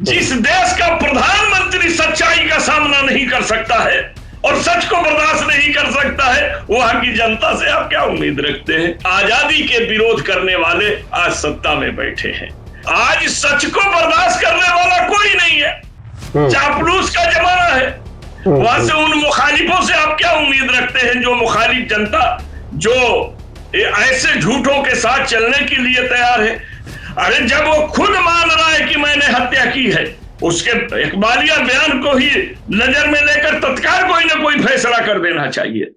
जिस देश का प्रधानमंत्री सच्चाई का सामना नहीं कर सकता है और सच को बर्दाश्त नहीं कर सकता है, वहां की जनता से आप क्या उम्मीद रखते हैं? आजादी के विरोध करने वाले आज सत्ता में बैठे हैं। आज सच को बर्दाश्त करने वाला कोई नहीं है। चापलूस का जमाना है। वहां से उन मुखालिफों से आप क्या उम्मीद रखते हैं जो मुखालिफ जनता जो ऐसे झूठों के साथ चलने के लिए तैयार है? अरे जब वो खुद मान रहा है कि मैंने हत्या की है, उसके इकबालिया बयान को ही नजर में लेकर तत्काल कोई ना कोई फैसला कर देना चाहिए।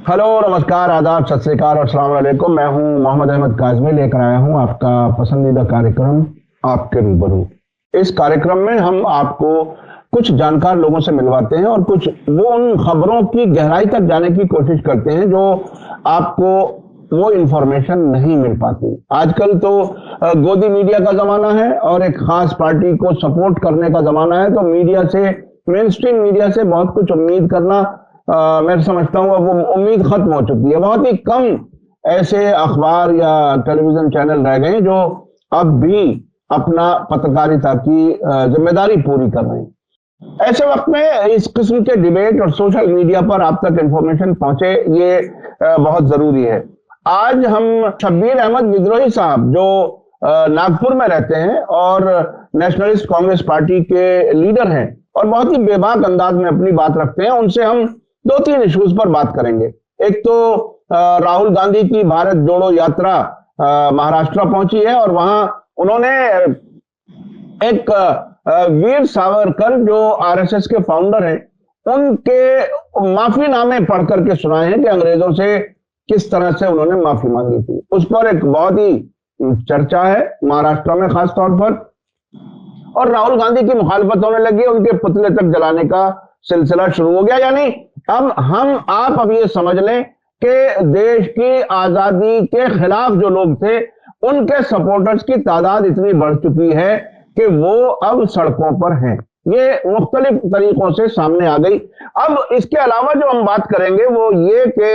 हेलो, नमस्कार, आदाब, सत श्री अकाल और अस्सलाम वालेकुम। मैं हूं मोहम्मद अहमद काज़मी, लेकर आया हूं आपका पसंदीदा कार्यक्रम आपके रूबरू। इस कार्यक्रम में हम आपको कुछ जानकार लोगों से मिलवाते हैं और कुछ वो उन खबरों की गहराई तक जाने की कोशिश करते हैं जो आपको वो इंफॉर्मेशन नहीं मिल पाती। आजकल तो गोदी मीडिया का जमाना है और एक खास पार्टी को सपोर्ट करने का जमाना है, तो मीडिया से, मेन स्ट्रीम मीडिया से बहुत कुछ उम्मीद करना मैं समझता हूँ अब वो उम्मीद खत्म हो चुकी है। बहुत ही कम ऐसे अखबार या टेलीविजन चैनल रह गए जो अब भी अपना पत्रकारिता की जिम्मेदारी पूरी कर रहे हैं। ऐसे वक्त में इस किस्म के डिबेट और सोशल मीडिया पर आप तक इंफॉर्मेशन पहुंचे, ये बहुत जरूरी है। आज हम शब्बीर अहमद विद्रोही साहब जो नागपुर में रहते हैं और नेशनलिस्ट कांग्रेस पार्टी के लीडर हैं और बहुत ही बेबाक अंदाज में अपनी बात रखते हैं, उनसे हम दो तीन इश्यूज पर बात करेंगे। एक तो राहुल गांधी की भारत जोड़ो यात्रा महाराष्ट्र पहुंची है और वहां उन्होंने एक वीर सावरकर जो आरएसएस के फाउंडर हैं उनके माफीनामे पढ़ करके सुनाए हैं कि अंग्रेजों से किस तरह से उन्होंने माफी मांगी थी। उस पर एक बहुत ही चर्चा है महाराष्ट्र में खास तौर पर, और राहुल गांधी की मुखालफत होने लगी, उनके पुतले तक जलाने का सिलसिला शुरू हो गया। यानी अब आप ये समझ लें कि देश की आजादी के खिलाफ जो लोग थे उनके सपोर्टर्स की तादाद इतनी बढ़ चुकी है कि वो अब सड़कों पर हैं। ये मुख्तलिफ तरीकों से सामने आ गई। अब इसके अलावा जो हम बात करेंगे वो ये कि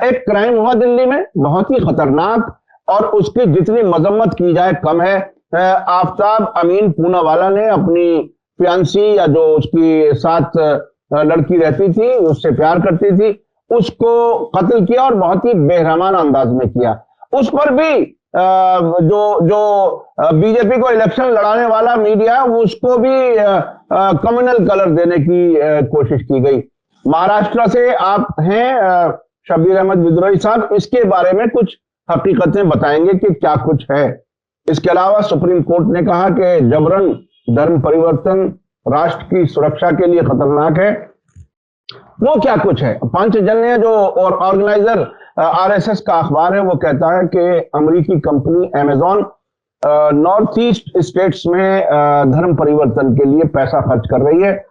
एक क्राइम हुआ दिल्ली में, बहुत ही खतरनाक, और उसकी जितनी मजम्मत की जाए कम है। आफ्ताब अमीन पूनावाला ने अपनी फियांसी या जो उसकी साथ लड़की रहती थी, उससे प्यार करती थी, उसको कत्ल किया और बहुत ही बेरहमाना अंदाज में किया। उस पर भी जो बीजेपी को इलेक्शन लड़ाने वाला मीडिया, उसको भी कम्युनल कलर देने की कोशिश की गई। महाराष्ट्र से आप हैं शब्बीर अहमद विद्रोही साहब, इसके बारे में कुछ हकीकतें बताएंगे कि क्या कुछ है। इसके अलावा सुप्रीम कोर्ट ने कहा कि जबरन धर्म परिवर्तन राष्ट्र की सुरक्षा के लिए खतरनाक है। वो क्या कुछ है? पंचजन्य जो और ऑर्गेनाइजर आरएसएस का अखबार है वो कहता है कि अमेरिकी company Amazon north east states में धर्म परिवर्तन के लिए पैसा खर्च कर रही है,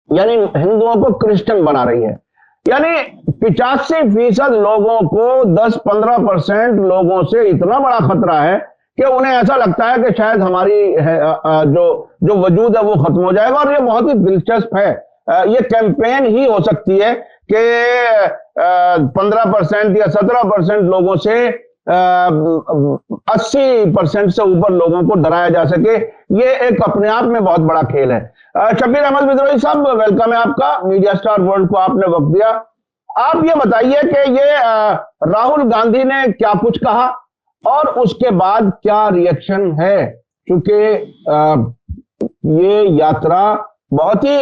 यानी हिंदुओं को क्रिश्चियन बना रही है। यानी 85% लोगों को 10-15% लोगों से इतना बड़ा खतरा है कि उन्हें ऐसा लगता है कि शायद हमारी जो वजूद है वो खत्म हो जाएगा। और ये बहुत ही दिलचस्प है। ये कैंपेन ही हो सकती है कि 15% या 17% लोगों से 80% से ऊपर लोगों को डराया जा सके। ये एक अपने आप में बहुत बड़ा खेल है। शब्बीर अहमद विद्रोही साहब, वेलकम है आपका। मीडिया स्टार वर्ल्ड को आपने वक्त दिया। आप ये बताइए कि ये राहुल गांधी ने क्या कुछ कहा और उसके बाद क्या रिएक्शन है, क्योंकि ये यात्रा बहुत ही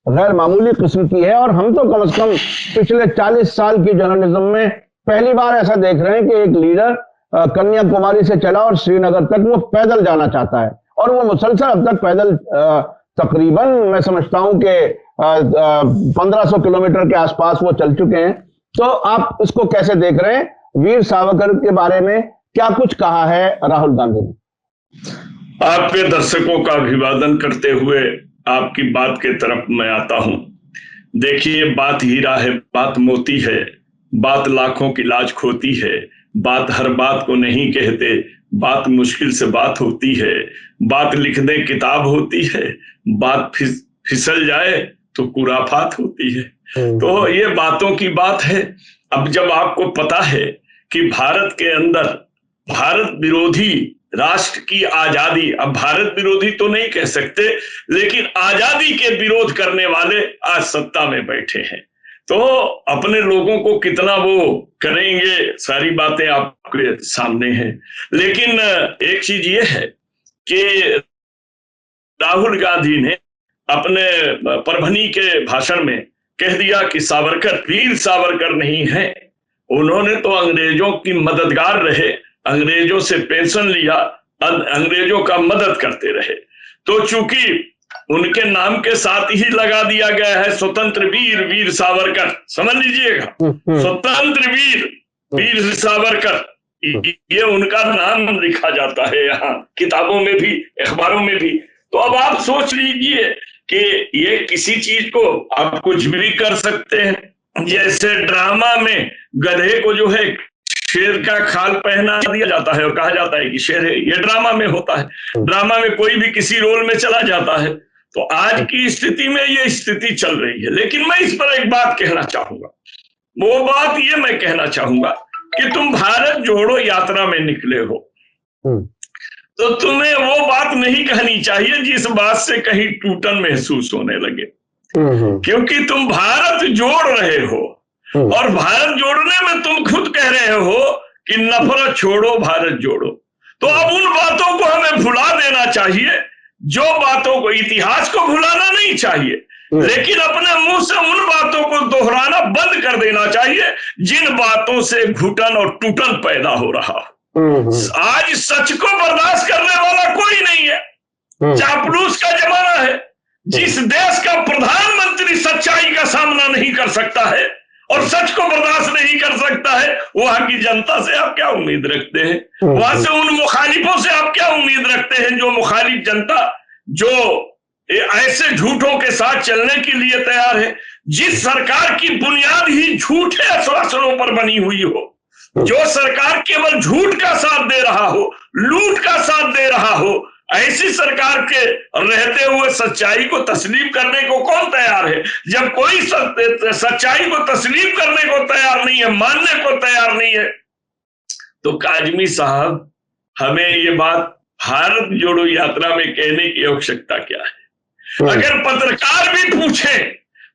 गैर मामूली किस्म की है और हम तो कम से कम पिछले 40 साल की जर्नलिज्म में पहली बार ऐसा देख रहे हैं कि एक लीडर कन्याकुमारी से चला और श्रीनगर तक वो पैदल जाना चाहता है और वो मुसलसल अब तक पैदल तकरीबन मैं समझता हूं कि 1500 किलोमीटर के आसपास वो चल चुके हैं। तो आप इसको कैसे देख रहे हैं? वीर सावरकर के बारे में क्या कुछ कहा है राहुल गांधी ने? आपके दर्शकों का अभिवादन करते हुए आपकी बात के तरफ मैं आता हूं। देखिए, बात हीरा है, बात मोती है, बात लाखों की लाज खोती है, बात हर बात को नहीं कहते, बात मुश्किल से बात होती है, बात लिख दे किताब होती है, बात फिसल जाए तो कुराफात होती है। तो ये बातों की बात है। अब जब आपको पता है कि भारत के अंदर भारत विरोधी राष्ट्र की आजादी, अब भारत विरोधी तो नहीं कह सकते, लेकिन आजादी के विरोध करने वाले आज सत्ता में बैठे हैं, तो अपने लोगों को कितना वो करेंगे, सारी बातें आपके सामने हैं। लेकिन एक चीज ये है कि राहुल गांधी ने अपने परभनी के भाषण में कह दिया कि सावरकर वीर सावरकर नहीं है, उन्होंने तो अंग्रेजों की मददगार रहे, अंग्रेजों से पेंशन लिया, अंग्रेजों का मदद करते रहे। तो चूंकि उनके नाम के साथ ही लगा दिया गया है स्वतंत्र वीर वीर सावरकर, समझ लीजिएगा, स्वतंत्र वीर वीर सावरकर, ये उनका नाम लिखा जाता है यहाँ किताबों में भी, अखबारों में भी। तो अब आप सोच लीजिए कि ये किसी चीज को आप कुछ भी कर सकते हैं। जैसे ड्रामा में गधे को जो है शेर का खाल पहना दिया जाता है और कहा जाता है कि शेर है, ये ड्रामा में होता है। ड्रामा में कोई भी किसी रोल में चला जाता है। तो आज की स्थिति में ये स्थिति चल रही है। लेकिन मैं इस पर एक बात कहना चाहूंगा, वो बात ये मैं कहना चाहूंगा कि तुम भारत जोड़ो यात्रा में निकले हो, तो तुम्हें वो बात नहीं कहनी चाहिए जिस बात से कहीं टूटन महसूस होने लगे, क्योंकि तुम भारत जोड़ रहे हो और भारत जोड़ने में तुम खुद कह रहे हो कि नफरत छोड़ो भारत जोड़ो। तो अब उन बातों को हमें भुला देना चाहिए, जो बातों को, इतिहास को भुलाना नहीं चाहिए, लेकिन अपने मुंह से उन बातों को दोहराना बंद कर देना चाहिए जिन बातों से घुटन और टूटन पैदा हो रहा हो। आज सच को बर्दाश्त करने वाला कोई नहीं है, चापलूस का जमाना है। जिस देश का प्रधानमंत्री सच्चाई का सामना नहीं कर सकता है और सच को बर्दाश्त नहीं कर सकता है, वहां की जनता से आप क्या उम्मीद रखते हैं? वहां से उन मुखालिफों से आप क्या उम्मीद रखते हैं? जो मुखालिफ जनता जो ऐसे झूठों के साथ चलने के लिए तैयार है, जिस सरकार की बुनियाद ही झूठे आश्वासनों पर बनी हुई हो, जो सरकार केवल झूठ का साथ दे रहा हो, लूट का साथ दे रहा हो, ऐसी सरकार के रहते हुए सच्चाई को तस्लीम करने को कौन तैयार है? जब कोई सच्चाई को तस्लीम करने को तैयार नहीं है, मानने को तैयार नहीं है, तो काजमी साहब हमें ये बात भारत जोड़ो यात्रा में कहने की आवश्यकता क्या है? अगर पत्रकार भी पूछे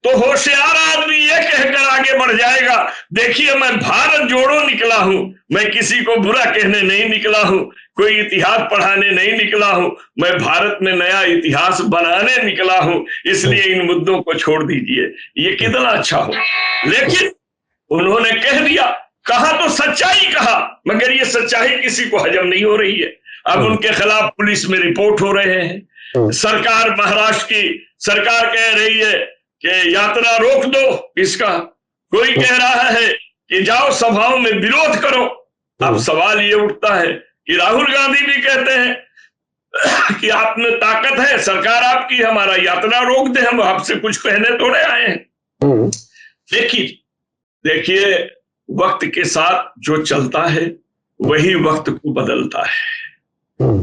तो होशियार आदमी ये कहकर आगे बढ़ जाएगा, देखिए मैं भारत जोड़ो निकला हूं, मैं किसी को बुरा कहने नहीं निकला हूं, कोई इतिहास पढ़ाने नहीं निकला हूं, मैं भारत में नया इतिहास बनाने निकला हूं, इसलिए इन मुद्दों को छोड़ दीजिए। ये कितना अच्छा हो। लेकिन उन्होंने कह दिया, कहा तो सच्चाई कहा, मगर ये सच्चाई किसी को हजम नहीं हो रही है। अब उनके खिलाफ पुलिस में रिपोर्ट हो रहे हैं। सरकार, महाराष्ट्र की सरकार कह रही है कि यात्रा रोक दो इसका, कोई कह रहा है कि जाओ सभाओं में विरोध करो। अब सवाल ये उठता है कि राहुल गांधी भी कहते हैं कि आप में ताकत है, सरकार आपकी, हमारा यात्रा रोक दे, हम आपसे कुछ कहने थोड़े आए हैं। देखिए वक्त के साथ जो चलता है वही वक्त को बदलता है।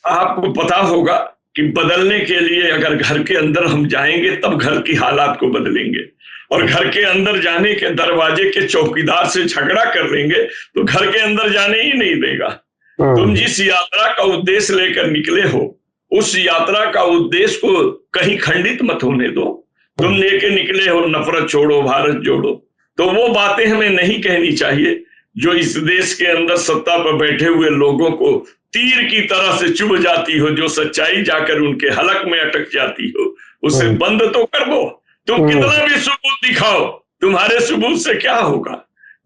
आपको पता होगा कि बदलने के लिए अगर घर के अंदर हम जाएंगे तब घर की हालात को बदलेंगे, और घर के अंदर जाने के दरवाजे के चौकीदार से झगड़ा कर लेंगे तो घर के अंदर जाने ही नहीं देगा। तुम जिस यात्रा का उद्देश्य लेकर निकले हो, उस यात्रा का उद्देश्य को कहीं खंडित मत होने दो। तुम लेके निकले हो नफरत छोड़ो भारत जोड़ो, तो वो बातें हमें नहीं कहनी चाहिए जो इस देश के अंदर सत्ता पर बैठे हुए लोगों को तीर की तरह से चुभ जाती हो, जो सच्चाई जाकर उनके हलक में अटक जाती हो, उसे बंद तो कर दो। तुम कितना भी सबूत दिखाओ, तुम्हारे सबूत से क्या होगा?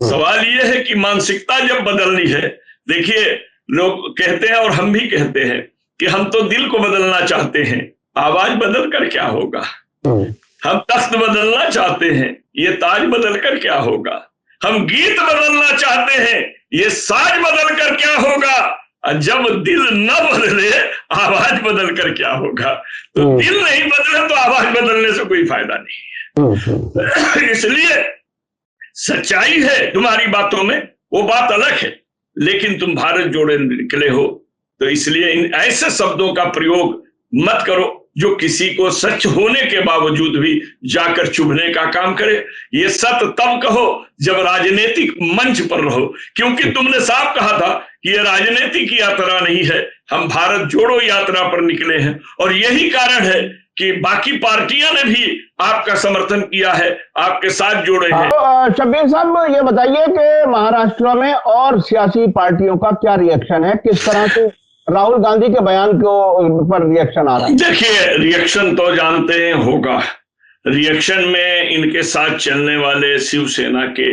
सवाल यह है कि मानसिकता जब बदलनी है, देखिए लोग कहते हैं और हम भी कहते हैं कि हम तो दिल को बदलना चाहते हैं, आवाज बदल कर क्या होगा? हम तख्त बदलना चाहते हैं, ये ताज बदल कर क्या होगा? हम गीत बदलना चाहते हैं, ये साज बदल कर क्या होगा? जब दिल न बदले आवाज बदल कर क्या होगा? तो दिल नहीं बदले तो आवाज बदलने से कोई फायदा नहीं है। इसलिए सच्चाई है तुम्हारी बातों में, वो बात अलग है, लेकिन तुम भारत जोड़े निकले हो, तो इसलिए इन ऐसे शब्दों का प्रयोग मत करो जो किसी को सच होने के बावजूद भी जाकर चुभने का काम करे। ये सत्य तब कहो जब राजनीतिक मंच पर रहो, क्योंकि तुमने साफ कहा था कि ये राजनीतिक यात्रा नहीं है, हम भारत जोड़ो यात्रा पर निकले हैं। और यही कारण है कि बाकी पार्टियां ने भी आपका समर्थन किया है, आपके साथ जोड़े हैं। तो शब्बीर साहब, ये बताइए कि महाराष्ट्र में और सियासी पार्टियों का क्या रिएक्शन है, किस तरह से राहुल गांधी के बयान को पर रिएक्शन आ रहा है? देखिए, रिएक्शन तो जानते हैं होगा। रिएक्शन में इनके साथ चलने वाले शिवसेना के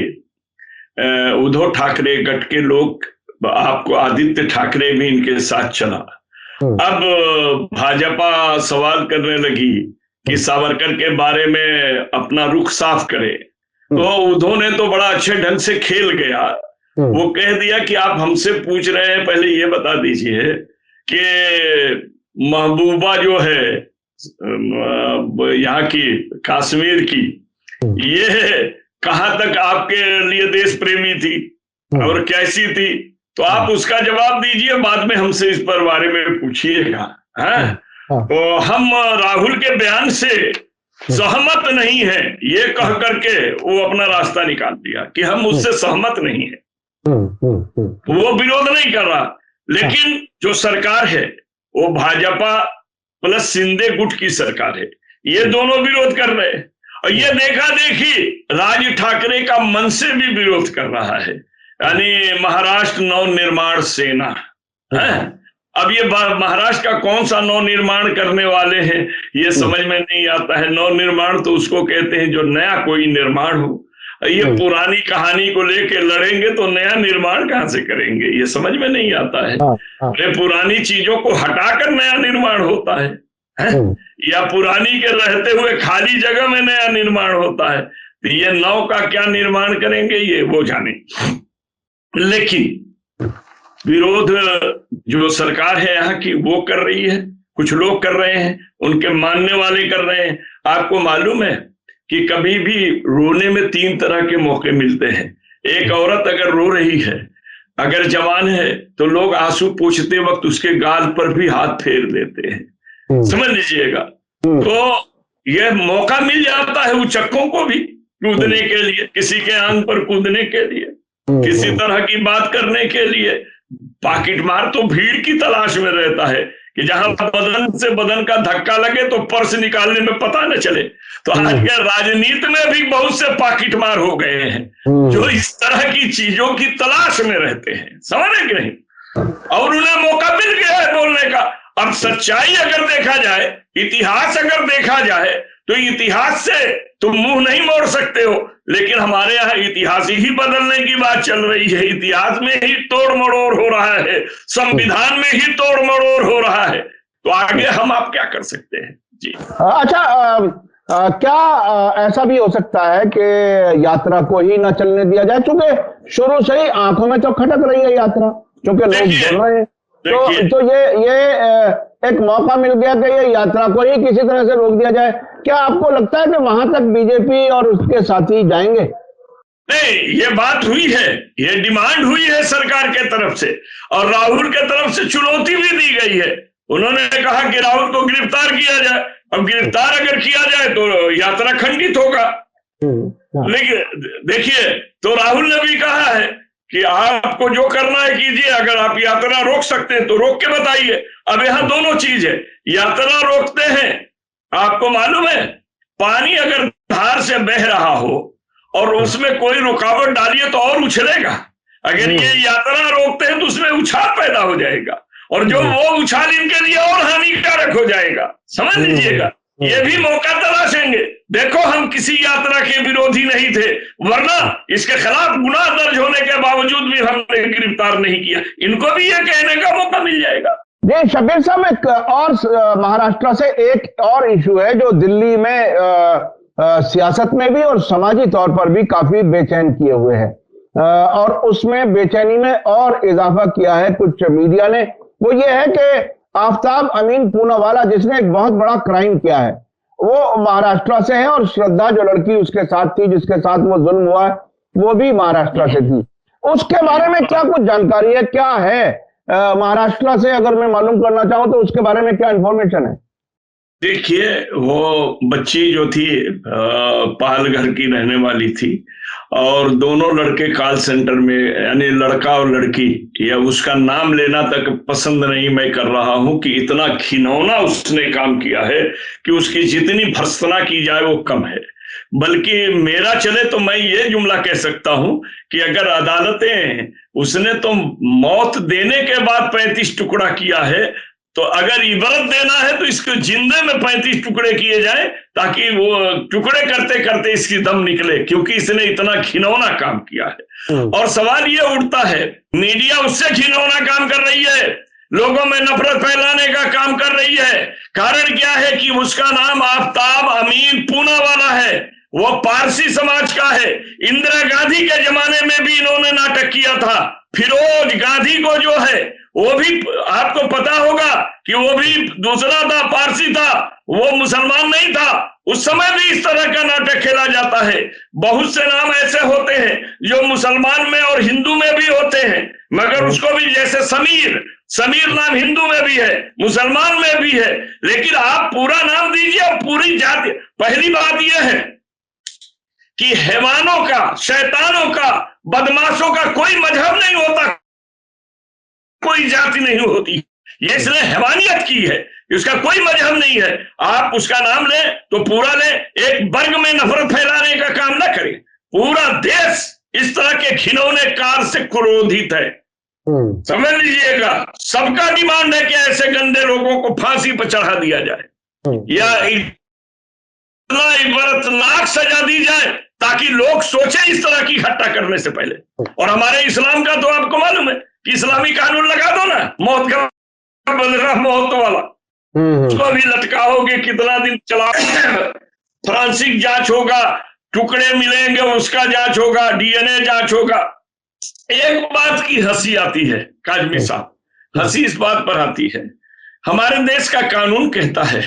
उद्धव ठाकरे गट के लोग, आपको आदित्य ठाकरे भी इनके साथ चला। अब भाजपा सवाल करने लगी कि सावरकर के बारे में अपना रुख साफ करे, तो उद्धव ने तो बड़ा अच्छे ढंग से खेल गया। वो कह दिया कि आप हमसे पूछ रहे हैं, पहले ये बता दीजिए कि महबूबा जो है यहाँ की कश्मीर की, ये कहाँ तक आपके लिए देश प्रेमी थी और कैसी थी, तो आप उसका जवाब दीजिए, बाद में हमसे इस पर बारे में पूछिएगा। तो हम राहुल के बयान से सहमत नहीं है, ये कह करके वो अपना रास्ता निकाल दिया कि हम उससे सहमत नहीं है। वो विरोध नहीं कर रहा, लेकिन जो सरकार है वो भाजपा प्लस शिंदे गुट की सरकार है, ये दोनों विरोध कर रहे हैं। और ये देखा देखी राज ठाकरे का मन से भी विरोध कर रहा है, यानी महाराष्ट्र नवनिर्माण सेना है। अब ये महाराष्ट्र का कौन सा नवनिर्माण करने वाले हैं ये समझ में नहीं आता है। नवनिर्माण तो उसको कहते हैं जो नया कोई निर्माण हो। ये पुरानी कहानी को लेके लड़ेंगे तो नया निर्माण कहां से करेंगे, ये समझ में नहीं आता है। ये पुरानी चीजों को हटाकर नया निर्माण होता है, या पुरानी के रहते हुए खाली जगह में नया निर्माण होता है। तो ये नौ का क्या निर्माण करेंगे ये वो जाने। लेकिन विरोध जो सरकार है यहाँ की वो कर रही है, कुछ लोग कर रहे हैं, उनके मानने वाले कर रहे हैं। आपको मालूम है कि कभी भी रोने में 3 तरह के मौके मिलते हैं। एक औरत अगर रो रही है, अगर जवान है, तो लोग आंसू पोंछते वक्त उसके गाल पर भी हाथ फेर देते हैं, समझ लीजिएगा। तो यह मौका मिल जाता है उचक्कों को भी कूदने के लिए, किसी के आंग पर कूदने के लिए, किसी तरह की बात करने के लिए। पाकिट मार तो भीड़ की तलाश में रहता है कि जहां बदन से बदन का धक्का लगे तो पर्स निकालने में पता न चले। तो आज के राजनीति में भी बहुत से पाकिट मार हो गए हैं जो इस तरह की चीजों की तलाश में रहते हैं, समझे कि नहीं। और उन्हें मौका मिल गया है बोलने का। अब सच्चाई अगर देखा जाए, इतिहास अगर देखा जाए, तो इतिहास से तुम मुंह नहीं मोड़ सकते हो। लेकिन हमारे यहाँ इतिहास ही बदलने की बात चल रही है, इतिहास में ही तोड़ मरोड़ हो रहा है, संविधान में ही तोड़ मरोड़ हो रहा है। तो आगे हम आप क्या कर सकते हैं जी। अच्छा, क्या ऐसा भी हो सकता है कि यात्रा को ही ना चलने दिया जाए, क्योंकि शुरू से ही आंखों में तो खटक रही है यात्रा, क्योंकि लोग बोल रहे हैं। तो ये एक मौका मिल गया कि ये यात्रा को ही किसी तरह से रोक दिया जाए। क्या आपको लगता है कि वहां तक बीजेपी और उसके साथी जाएंगे? नहीं, ये बात हुई है, ये डिमांड हुई है सरकार के तरफ से, और राहुल के तरफ से चुनौती भी दी गई है। उन्होंने कहा कि राहुल को गिरफ्तार किया जाए। अब गिरफ्तार अगर किया जाए तो यात्रा खंडित होगा। लेकिन देखिए, तो राहुल ने भी कहा है कि आपको जो करना है कीजिए, अगर आप यात्रा रोक सकते हैं तो रोक के बताइए। अब यहाँ दोनों चीज है, यात्रा रोकते हैं, आपको मालूम है पानी अगर धार से बह रहा हो और उसमें कोई रुकावट डालिए तो और उछलेगा। अगर ये यात्रा रोकते हैं तो उसमें उछाल पैदा हो जाएगा, और जो वो उछाल इनके लिए और हानिकारक हो जाएगा, समझ लीजिएगा। ये भी मौका तलाशेंगे। देखो, हम किसी यात्रा के विरोधी नहीं थे, वरना इसके खिलाफ गुनाह दर्ज होने के बावजूद भी हमने गिरफ्तार नहीं किया। इनको भी ये कहने का मौका मिल जाएगा। जी शब्बीर साहब, एक और महाराष्ट्र से एक और इशू है जो दिल्ली में सियासत में भी और समाजी तौर पर भी काफी बेचैन किए हुए है, और उसमें बेचैनी में और इजाफा किया है कुछ मीडिया ने। वो ये है कि आफ्ताब अमीन पूनावाला, जिसने एक बहुत बड़ा क्राइम किया है, वो महाराष्ट्र से है, और श्रद्धा जो लड़की उसके साथ थी, जिसके साथ वो जुल्म हुआ है, वो भी महाराष्ट्र से थी। उसके बारे में क्या कुछ जानकारी है, क्या है? महाराष्ट्र से अगर मैं मालूम करना चाहूं तो उसके बारे में क्या इंफॉर्मेशन है? देखिए, वो बच्ची जो थी पालघर की रहने वाली थी, और दोनों लड़के कॉल सेंटर में, यानी लड़का और लड़की, या उसका नाम लेना तक पसंद नहीं मैं कर रहा हूं कि इतना घिनौना उसने काम किया है कि उसकी जितनी भर्त्सना की जाए वो कम है। बल्कि मेरा चले तो मैं ये जुमला कह सकता हूं कि अगर अदालतें, उसने तो मौत देने के बाद 35 टुकड़ा किया है, तो अगर इबरत देना है तो इसको जिंदे में 35 टुकड़े किए जाए, ताकि वो टुकड़े करते करते इसकी दम निकले, क्योंकि इसने इतना घिनौना काम किया है। और सवाल ये उठता है, मीडिया उससे घिनौना काम कर रही है, लोगों में नफरत फैलाने का काम कर रही है। कारण क्या है कि उसका नाम आफ्ताब अमीन पूनावाला है, वो पारसी समाज का है। इंदिरा गांधी के जमाने में भी इन्होंने नाटक किया था। फिरोज गांधी को जो है, वो भी आपको पता होगा कि वो भी दूसरा था, पारसी था, वो मुसलमान नहीं था। उस समय भी इस तरह का नाटक खेला जाता है। बहुत से नाम ऐसे होते हैं जो मुसलमान में और हिंदू में भी होते हैं, मगर उसको भी, जैसे समीर, समीर नाम हिंदू में भी है, मुसलमान में भी है, लेकिन आप पूरा नाम दीजिए, पूरी जाति। पहली बात यह है कि हैवानों का, शैतानों का, बदमाशों का कोई मजहब नहीं होता, कोई जाति नहीं होती। ये इसने हैवानियत की है, इसका कोई मजहब नहीं है। आप उसका नाम लें तो पूरा लें, एक वर्ग में नफरत फैलाने का काम ना करें। पूरा देश इस तरह के घिनौने कार्य से क्रोधित है, समझ लीजिएगा। सबका डिमांड है कि ऐसे गंदे लोगों को फांसी पर चढ़ा दिया जाए या इतना इबरतनाक सजा दी जाए ताकि लोग सोचे इस तरह की घटना करने से पहले। और हमारे इस्लाम का तो आपको मालूम है कि इस्लामी कानून लगा दो ना, मौत का बदला मौत वाला, उसको भी लटकाओगे, कितना दिन चला, फोरेंसिक जांच होगा, टुकड़े मिलेंगे, उसका जांच होगा, डीएनए जांच होगा। एक बात की हंसी आती है काजमी साहब, हंसी इस बात पर आती है, हमारे देश का कानून कहता है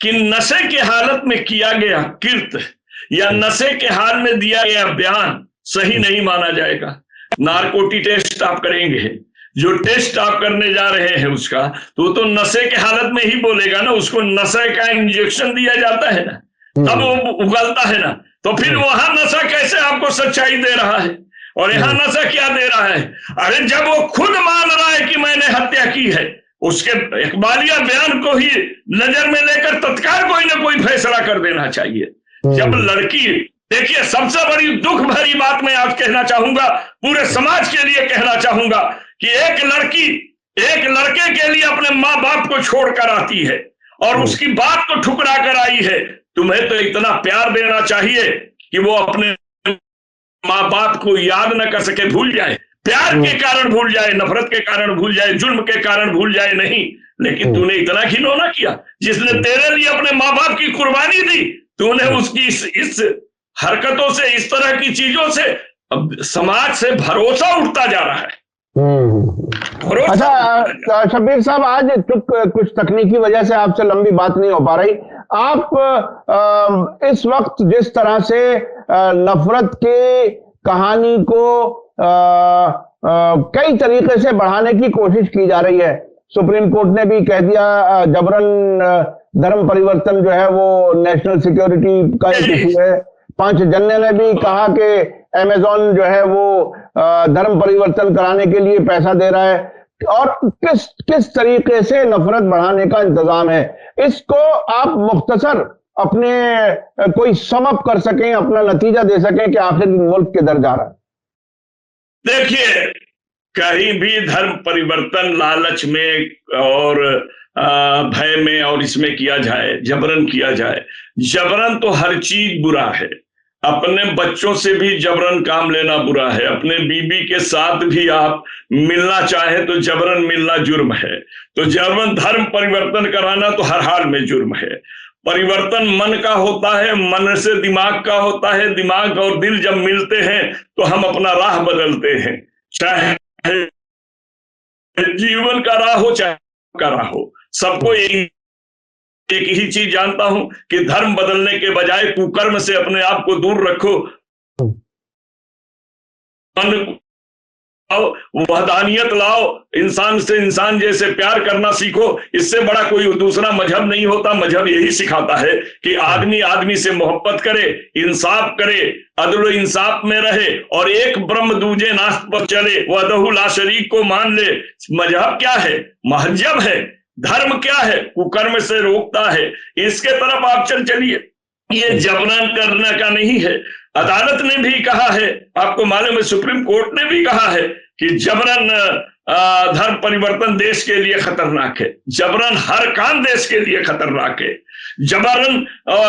कि नशे के हालत में किया गया कृत्य या नशे के हाल में दिया गया बयान सही नहीं माना जाएगा। नारकोटिक टेस्ट आप करेंगे, जो टेस्ट आप करने जा रहे हैं उसका, तो नशे के हालत में ही बोलेगा ना, उसको नशे का इंजेक्शन दिया जाता है ना, तब वो उगलता है ना, तो फिर वहां नशा कैसे आपको सच्चाई दे रहा है और यहाँ नशा क्या दे रहा है? अरे जब वो खुद मान रहा है कि मैंने हत्या की है, उसके इकबालिया बयान को ही नजर में लेकर तत्काल कोई ना कोई फैसला कर देना चाहिए। जब लड़की, देखिए सबसे बड़ी दुख भरी बात मैं आज कहना चाहूंगा, पूरे समाज के लिए कहना चाहूंगा कि एक लड़की एक लड़के के लिए अपने माँ बाप को छोड़कर आती है और उसकी बात को ठुकरा कर आई है। तुम्हें तो इतना प्यार देना चाहिए कि वो अपने माँ बाप को याद न कर सके, भूल जाए, प्यार के कारण भूल जाए, नफरत के कारण भूल जाए, जुल्म के कारण भूल जाए, नहीं। लेकिन तूने इतना घिनौना किया, जिसने तेरे लिए अपने माँ बाप की कुर्बानी दी, तूने उसकी इस हरकतों से, इस तरह की चीजों से अब समाज से भरोसा उठता जा रहा है। अच्छा शब्बीर साहब, आज कुछ तकनीकी वजह से आपसे लंबी बात नहीं हो पा रही। आप इस वक्त जिस तरह से नफरत की कहानी को कई तरीके से बढ़ाने की कोशिश की जा रही है, सुप्रीम कोर्ट ने भी कह दिया जबरन धर्म परिवर्तन जो है वो नेशनल सिक्योरिटी का एक इशू है। पांचजन्य ने भी कहा कि अमेज़न जो है वो धर्म परिवर्तन कराने के लिए पैसा दे रहा है। और किस तरीके से नफरत बढ़ाने का इंतजाम है, इसको आप मुख्तसर अपने कोई समअप कर सकें, अपना नतीजा दे सकें कि आखिर मुल्क किधर जा रहा है? देखिए, कहीं भी धर्म परिवर्तन लालच में और भय में और इसमें किया जाए, जबरन किया जाए, जबरन तो हर चीज बुरा है। अपने बच्चों से भी जबरन काम लेना बुरा है, अपने बीबी के साथ भी आप मिलना चाहे तो जबरन मिलना जुर्म है। तो जबरन धर्म परिवर्तन कराना तो हर हाल में जुर्म है। परिवर्तन मन का होता है, मन से दिमाग का होता है, दिमाग और दिल जब मिलते हैं तो हम अपना राह बदलते हैं, चाहे जीवन का राह हो चाहे का राह हो। सबको एक ही चीज जानता हूं कि धर्म बदलने के बजाय कुकर्म से अपने आप को दूर रखो, मन वहदानियत लाओ, इंसान से इंसान जैसे प्यार करना सीखो। इससे बड़ा कोई दूसरा मजहब नहीं होता। मजहब यही सिखाता है कि आदमी आदमी से मोहब्बत करे, इंसाफ करे, अदल इंसाफ में रहे और एक ब्रह्म दूजे नास्त पर चले, वहदहु ला शरीक को मान ले। मजहब क्या है? महजब है। धर्म क्या है? कुकर्म से रोकता है। इसके तरफ आप चलिए। ये जबरन करने का नहीं है। अदालत ने भी कहा है, आपको मालूम है, सुप्रीम कोर्ट ने भी कहा है कि जबरन धर्म परिवर्तन देश के लिए खतरनाक है। जबरन हर काम देश के लिए खतरनाक है। जबरन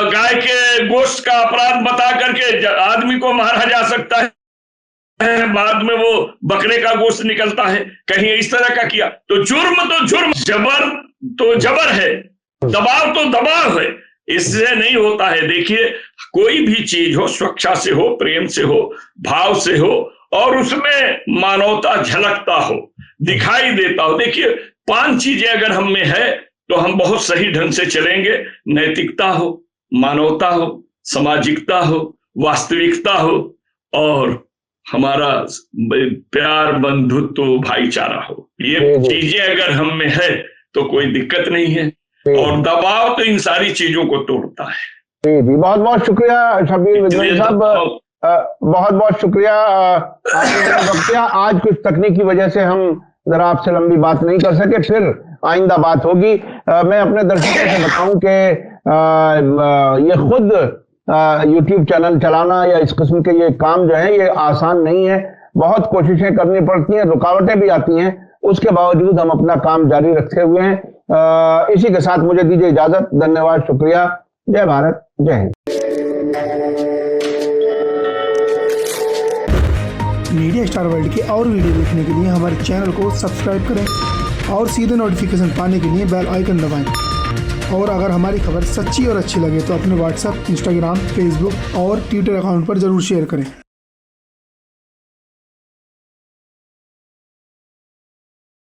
गाय के गोश्त का अपराध बता करके आदमी को मारा जा सकता है, बाद में वो बकरे का गोश्त निकलता है। कहीं इस तरह का किया तो जुर्म, जबर तो जबर है, दबाव तो दबाव है। इससे नहीं होता है। देखिए, कोई भी चीज हो, स्वच्छता से हो, प्रेम से हो, भाव से हो और उसमें मानवता झलकता हो, दिखाई देता हो। देखिए, 5 चीजें अगर हम में है तो हम बहुत सही ढंग से चलेंगे। नैतिकता हो, मानवता हो, सामाजिकता हो, वास्तविकता हो और हमारा प्यार, बंधुत्व, भाईचारा हो। ये चीजें अगर हम में है तो कोई दिक्कत नहीं है। और दबाव तो इन सारी चीजों को तोड़ता है। जी, बहुत बहुत शुक्रिया शबीर विद्वान साहब, बहुत बहुत शुक्रिया। आज कुछ तकनीकी वजह से हम जरा आपसे लंबी बात नहीं कर सके, फिर आइंदा बात होगी। मैं अपने दर्शकों से बताऊं कि ये खुद यूट्यूब चैनल चलाना या इस किस्म के ये काम जो है ये आसान नहीं है। बहुत कोशिशें करनी पड़ती हैं, रुकावटें भी आती हैं, उसके बावजूद हम अपना काम जारी रखे हुए हैं। इसी के साथ मुझे दीजिए इजाजत। धन्यवाद, शुक्रिया। जय भारत, जय हिंद। मीडिया स्टार वर्ल्ड के और वीडियो देखने के लिए हमारे चैनल को सब्सक्राइब करें और सीधे नोटिफिकेशन पाने के लिए बेल आइकन दबाएं। और अगर हमारी खबर सच्ची और अच्छी लगे तो अपने व्हाट्सएप, इंस्टाग्राम, फेसबुक और ट्विटर अकाउंट पर जरूर शेयर करें।